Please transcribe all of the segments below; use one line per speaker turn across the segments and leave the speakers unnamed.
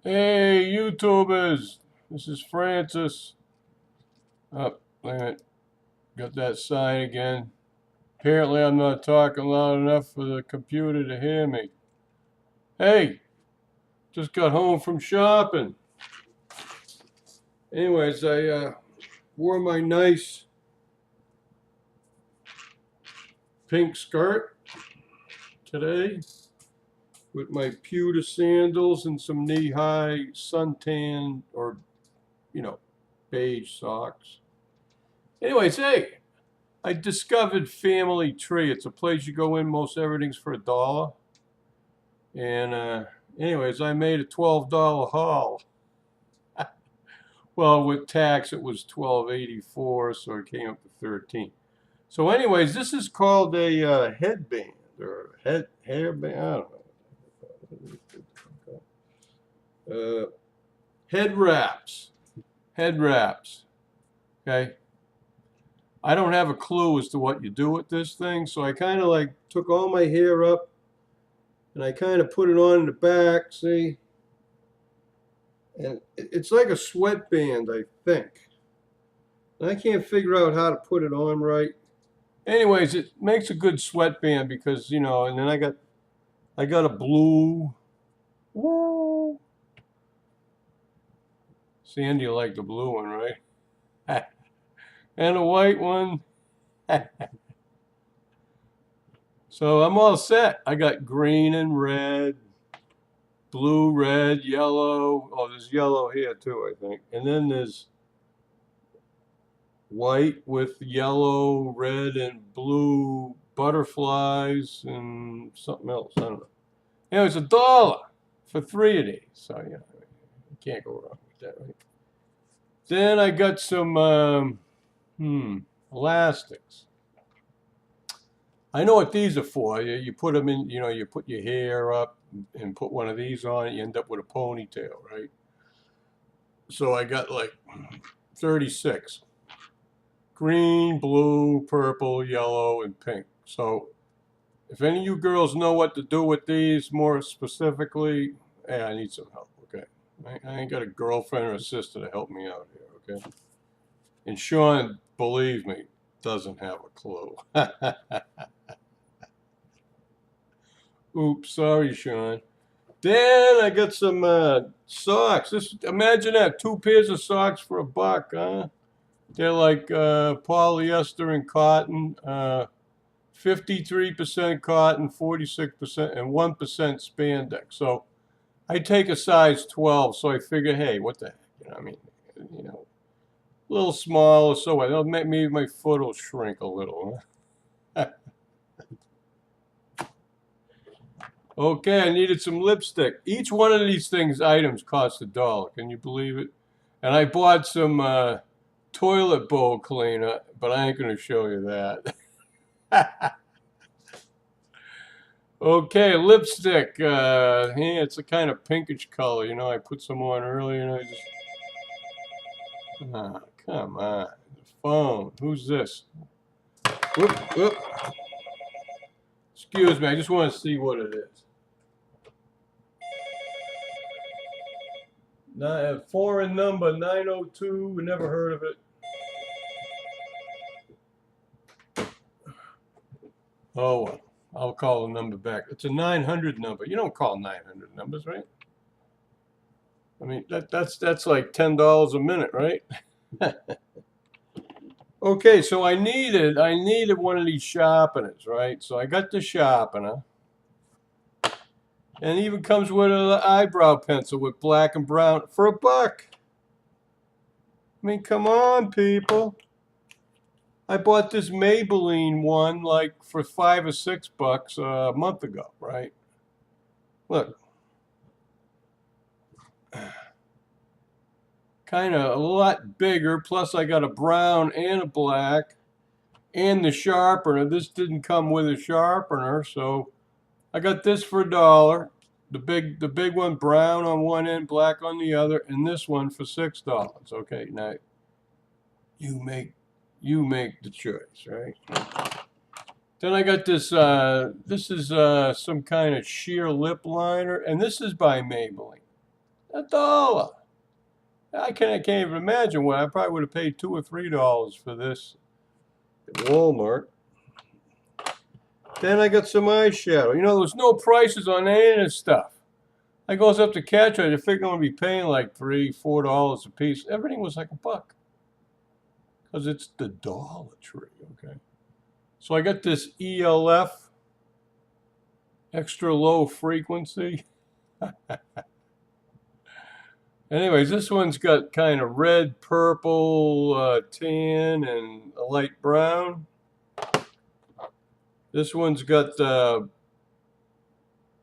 Hey, YouTubers! This is Fran-Sez. Oh, wait a minute. Got that sign again. Apparently, I'm not talking loud enough for the computer to hear me. Hey, just got home from shopping. Anyways, I wore my nice pink skirt today with my pewter sandals and some knee-high suntan or, beige socks. Anyways, hey, I discovered Family Tree. It's a place you go in, most everything's for $1. And anyways, I made a $12 haul. Well, with tax it was $12.84, so it came up to 13. So anyways, this is called a headband or hairband. I don't know. Head wraps. Head wraps. Okay. I don't have a clue as to what you do with this thing, so I kind of like took all my hair up and I kind of put it on in the back, see? And it's like a sweatband, I think. And I can't figure out how to put it on right. Anyways, it makes a good sweatband because, and then I got a blue. Woo! Sandy, you like the blue one, right? And a white one. So I'm all set. I got green and red, blue, red, yellow. Oh, there's yellow here too, I think. And then there's white with yellow, red, and blue butterflies and something else. I don't know. It's $1 for 3 of these. So, you can't go wrong with that, right? Then I got some elastics. I know what these are for. You put them in, you put your hair up and put one of these on it, you end up with a ponytail, right? So I got like 36. Green, blue, purple, yellow, and pink. So if any of you girls know what to do with these more specifically, hey, I need some help, okay? I ain't got a girlfriend or a sister to help me out here, okay? And Sean, believe me, doesn't have a clue. Oops, sorry, Sean. Then I got some socks. Imagine that, 2 pairs of socks for $1, huh? They're like polyester and cotton, 53% cotton, 46%, and 1% spandex. So I take a size 12, so I figure, hey, what the heck? A little smaller, so what? Maybe my foot will shrink a little. Huh? Okay, I needed some lipstick. Each one of these items cost $1. Can you believe it? And I bought some toilet bowl cleaner, but I ain't going to show you that. Okay, lipstick. Yeah, it's a kind of pinkish color. I put some on earlier and I just... Ah, come on. The phone. Who's this? Whoop, whoop. Excuse me, I just want to see what it is. Foreign number 902. We never heard of it. Oh, well. I'll call the number back. It's a 900 number. You don't call 900 numbers, right? I mean, that's like $10 a minute, right? Okay, so I needed one of these sharpeners, right? So I got the sharpener. And it even comes with an eyebrow pencil with black and brown for $1. I mean, come on, people. I bought this Maybelline one like for $5 or $6 a month ago, right? Look. Kind of a lot bigger, plus I got a brown and a black and the sharpener. This didn't come with a sharpener, so I got this for $1. The big one, brown on one end, black on the other, and this one for $6. Okay, now you make the choice, right? Then I got this. This is some kind of sheer lip liner, and this is by Maybelline. $1. I can't even imagine what I probably would have paid $2 or $3 for this at Walmart. Then I got some eyeshadow. You know, there's no prices on any of this stuff. I goes up to catch it. I figure I'm gonna be paying like $3, $4 a piece. Everything was like $1, because it's the Dollar Tree. Okay. So I got this ELF, extra low frequency. Anyways, this one's got kind of red, purple, tan, and a light brown. This one's got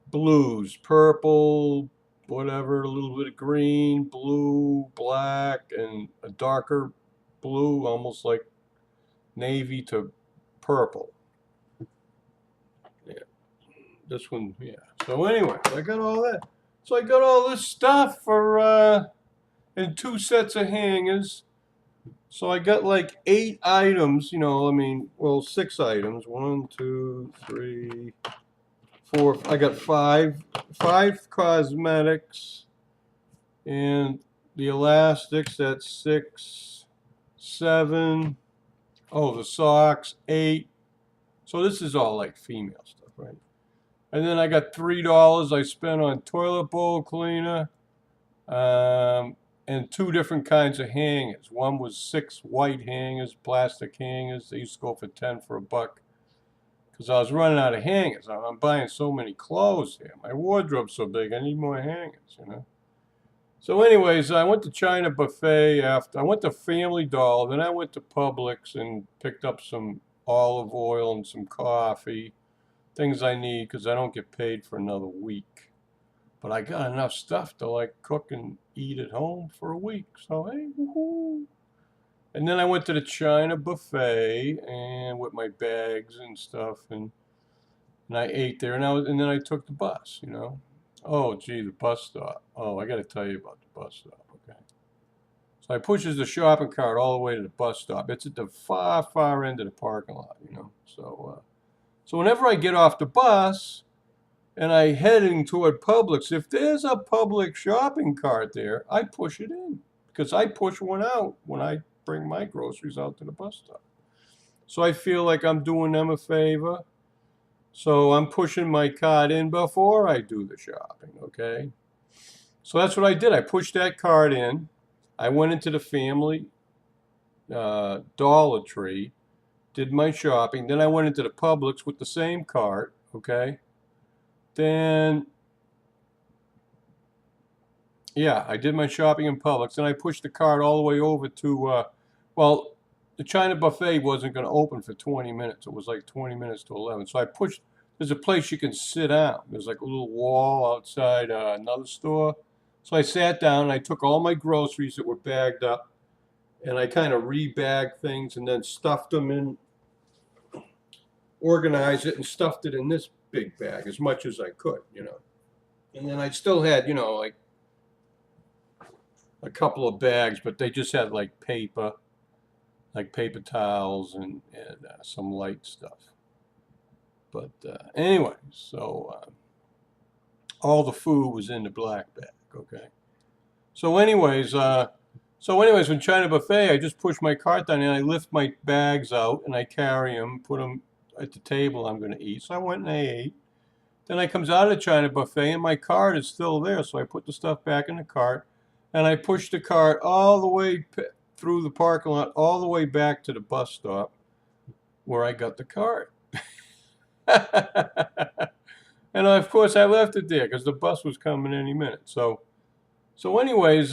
blues, purple, whatever, a little bit of green, blue, black, and a darker blue, almost like navy to purple. Yeah, this one, yeah. So anyway, I got all that. So I got all this stuff for in 2 sets of hangers. So I got like 8 items, you know, I mean, well, 6 items. 1, 2, 3, 4. I got 5 cosmetics, and the elastics, that's 6, 7. Oh, the socks, 8. So this is all like female stuff, right? And then I got $3 I spent on toilet bowl cleaner, and 2 different kinds of hangers. One was 6 white hangers, plastic hangers. They used to go for 10 for $1, because I was running out of hangers. I'm buying so many clothes here. My wardrobe's so big, I need more hangers, you know. So anyways, I went to China Buffet after. I went to Family Dollar, then I went to Publix and picked up some olive oil and some coffee. Things I need because I don't get paid for another week. But I got enough stuff to like cook and eat at home for a week. So hey, woohoo. And then I went to the China Buffet and with my bags and stuff, and I ate there, and then I took the bus, you know. Oh gee, the bus stop. Oh, I got to tell you about the bus stop, okay. So I pushes the shopping cart all the way to the bus stop. It's at the far, far end of the parking lot, you know. So whenever I get off the bus and I heading toward Publix, if there's a public shopping cart there, I push it in, because I push one out when I bring my groceries out to the bus stop. So I feel like I'm doing them a favor. So I'm pushing my cart in before I do the shopping, okay? So that's what I did. I pushed that cart in. I went into the Family Dollar Tree, did my shopping. Then I went into the Publix with the same cart, okay? Then, yeah, I did my shopping in Publix. Then I pushed the cart all the way over to, well, the China Buffet wasn't going to open for 20 minutes. It was like 20 minutes to 11. So I pushed, there's a place you can sit down. There's like a little wall outside another store. So I sat down and I took all my groceries that were bagged up, and I kind of rebagged things and then stuffed them in, organized it and stuffed it in this big bag as much as I could, you know. And then I still had, you know, like a couple of bags, but they just had like paper towels and some light stuff. But anyway, so all the food was in the black bag, okay. So anyways, when China Buffet, I just push my cart down and I lift my bags out and I carry them, put them at the table I'm going to eat. So I went and I ate. Then I comes out of the China Buffet and my cart is still there. So I put the stuff back in the cart and I push the cart all the way through the parking lot, all the way back to the bus stop where I got the cart. And of course I left it there because the bus was coming any minute. So anyways,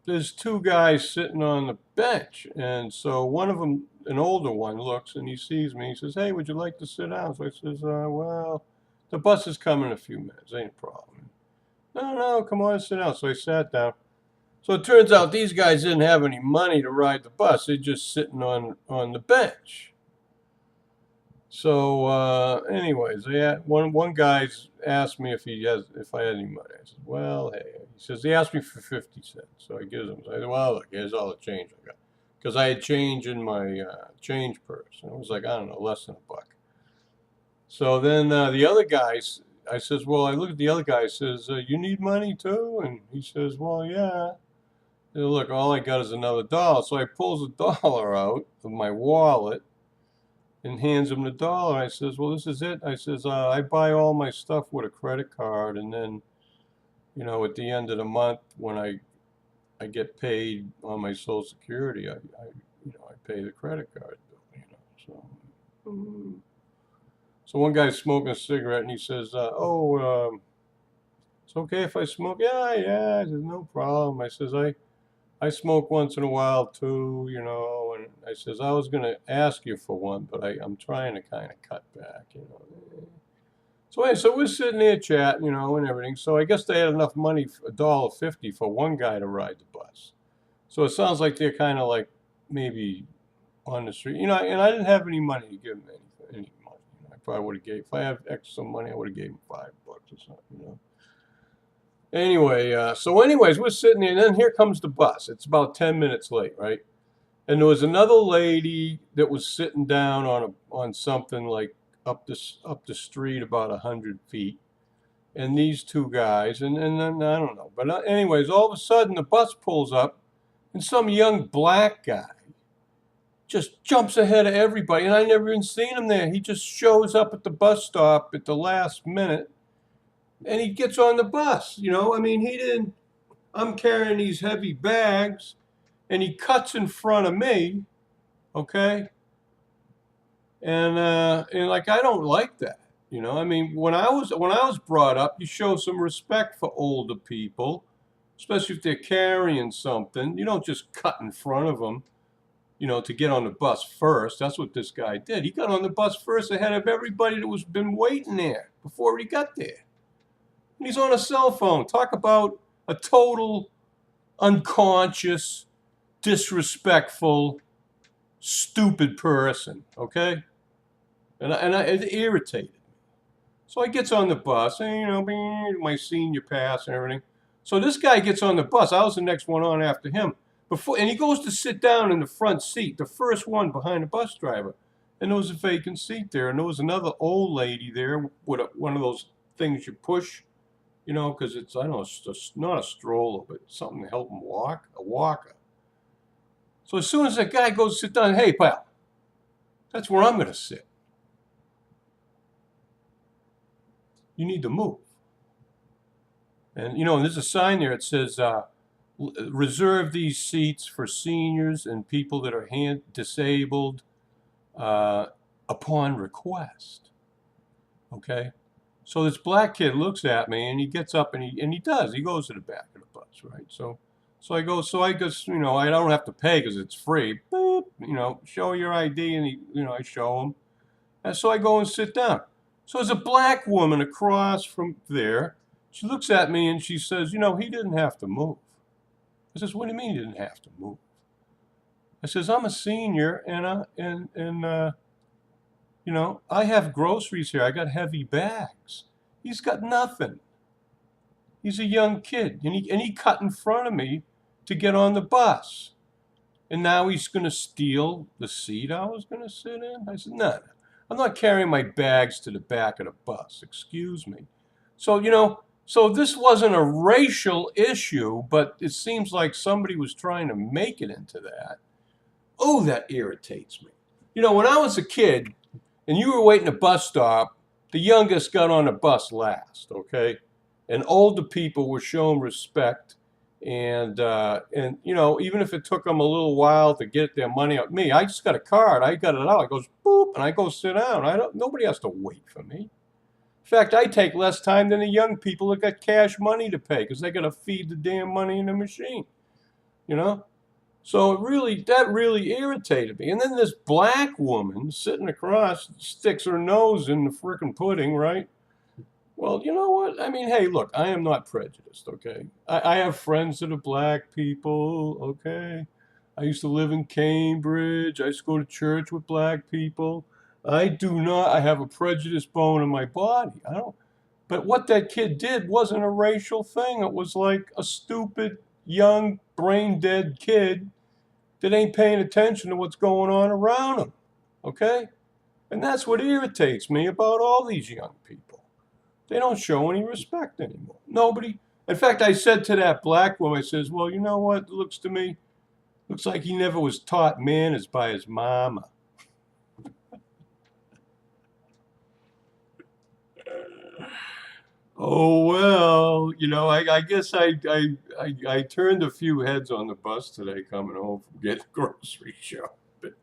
there's 2 guys sitting on the bench, and so one of them, an older one, looks and he sees me. He says, "Hey, would you like to sit down?" So I says, "Well, the bus is coming in a few minutes. Ain't a problem." No, come on, sit down. So I sat down. So it turns out these guys didn't have any money to ride the bus. They're just sitting on the bench. So anyways, one guy asked me if I had any money. I said, "Well, hey." He says he asked me for 50 cents. So I gives him. So I said, "Well, look, here's all the change I got," because I had change in my change purse. And it was like, I don't know, less than $1. So then the other guys, I says, well, I look at the other guy, says, you need money too? And he says, well, yeah. And look, all I got is another dollar. So I pulls a dollar out of my wallet and hands him the dollar. I says, well, this is it. I says, I buy all my stuff with a credit card, and then, at the end of the month when I get paid on my Social Security, I pay the credit card bill, so. So one guy's smoking a cigarette, and he says, it's okay if I smoke? Yeah, I says, no problem. I says, I smoke once in a while too, and I says, I was going to ask you for one, but I'm trying to kind of cut back. So we're sitting there chatting, and everything. So I guess they had enough money, $1.50 for one guy to ride the bus. So it sounds like they're kind of like maybe on the street, and I didn't have any money to give them any money. I probably would have gave, if I had extra money, I would have gave them $5 or something, Anyway, anyways, we're sitting there, and then here comes the bus. It's about 10 minutes late, right? And there was another lady that was sitting down on something like up the street about 100 feet, and these two guys, and then I don't know, but anyways, all of a sudden the bus pulls up, and some young black guy just jumps ahead of everybody, and I never even seen him there. He just shows up at the bus stop at the last minute. And he gets on the bus, he didn't, I'm carrying these heavy bags, and he cuts in front of me, okay? And like, I don't like that, when I was brought up, you show some respect for older people, especially if they're carrying something. You don't just cut in front of them, to get on the bus first. That's what this guy did. He got on the bus first ahead of everybody that was been waiting there before he got there. And he's on a cell phone. Talk about a total unconscious, disrespectful, stupid person, okay? And it irritated me. So I gets on the bus, and my senior pass and everything. So this guy gets on the bus. I was the next one on after him. And he goes to sit down in the front seat, the first one behind the bus driver. And there was a vacant seat there, and there was another old lady there with one of those things you push. Because it's, I don't know, it's not a stroller, but something to help him walk, a walker. So as soon as that guy goes to sit down, hey, pal, that's where I'm going to sit. You need to move. And, and there's a sign there. It says, reserve these seats for seniors and people that are disabled upon request. Okay? So this black kid looks at me, and he gets up, and he does. He goes to the back of the bus, right? So I guess, I don't have to pay because it's free. Boop, show your ID, and I show him. And so I go and sit down. So there's a black woman across from there. She looks at me, and she says, he didn't have to move. I says, what do you mean he didn't have to move? I says, I'm a senior, and I have groceries here. I got heavy bags. He's got nothing. He's a young kid, and he cut in front of me to get on the bus. And now he's going to steal the seat I was going to sit in? I said, no, I'm not carrying my bags to the back of the bus. Excuse me. So, so this wasn't a racial issue, but it seems like somebody was trying to make it into that. Oh, that irritates me. When I was a kid, and you were waiting at a bus stop, the youngest got on the bus last, okay? And older people were shown respect, and even if it took them a little while to get their money out. Me, I just got a card. I got it out. I goes boop, and I go sit down. Nobody has to wait for me. In fact, I take less time than the young people that got cash money to pay because they got to feed the damn money in the machine, So that really irritated me. And then this black woman sitting across sticks her nose in the frickin' pudding, right? Well, you know what? Hey, look, I am not prejudiced, okay? I have friends that are black people, okay? I used to live in Cambridge. I used to go to church with black people. I have a prejudiced bone in my body. But what that kid did wasn't a racial thing. It was like a stupid, young, brain-dead kid that ain't paying attention to what's going on around him, okay? And that's what irritates me about all these young people. They don't show any respect anymore. Nobody. In fact, I said to that black woman, I says, well, you know what? It looks to me, looks like he never was taught manners by his mama. Oh well, you know, I guess I turned a few heads on the bus today coming home from getting grocery shopping.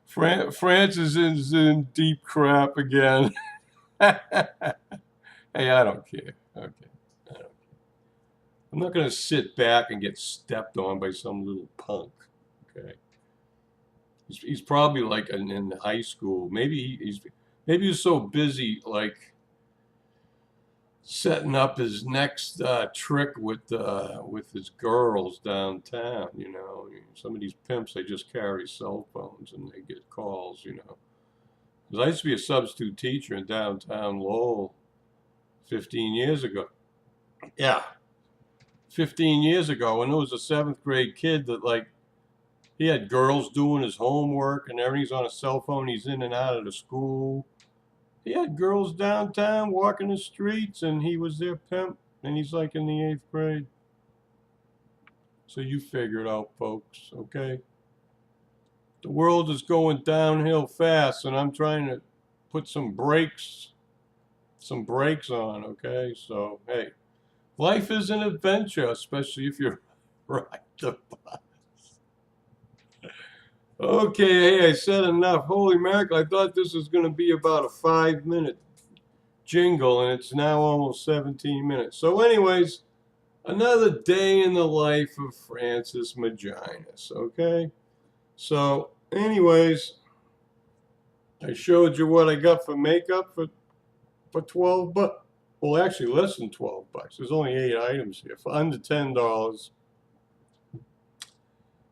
Fran-Sez is in deep crap again. Hey, I don't care. Okay, I don't care. I'm not gonna sit back and get stepped on by some little punk. Okay, he's probably like in high school. Maybe he's so busy like setting up his next trick with his girls downtown. You know, some of these pimps, they just carry cell phones and they get calls. You know, 'cause I used to be a substitute teacher in downtown Lowell 15 years ago. Yeah, 15 years ago, and there was a seventh grade kid that like he had girls doing his homework and everything's on a cell phone. He's in and out of the school. He had girls downtown walking the streets, and he was their pimp, and he's like in the 8th grade. So you figure it out, folks, okay? The world is going downhill fast, and I'm trying to put some brakes on, okay? So, hey, life is an adventure, especially if you ride the bus. Okay, hey, I said enough. Holy mackerel, I thought this was going to be about a 5-minute jingle, and it's now almost 17 minutes. So anyways, another day in the life of Fran-Sez Maginus, okay? So anyways, I showed you what I got for makeup for 12 bucks. Well, actually less than 12 bucks. There's only 8 items here for under $10.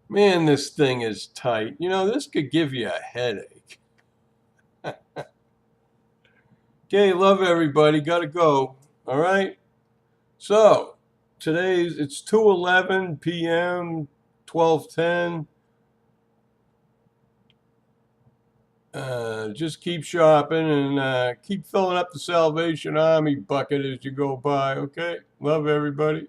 Man, this thing is tight. You know, this could give you a headache. Okay, love everybody. Gotta go. All right? So, it's 2:11 p.m., 12:10. Just keep shopping and keep filling up the Salvation Army bucket as you go by, okay? Love everybody.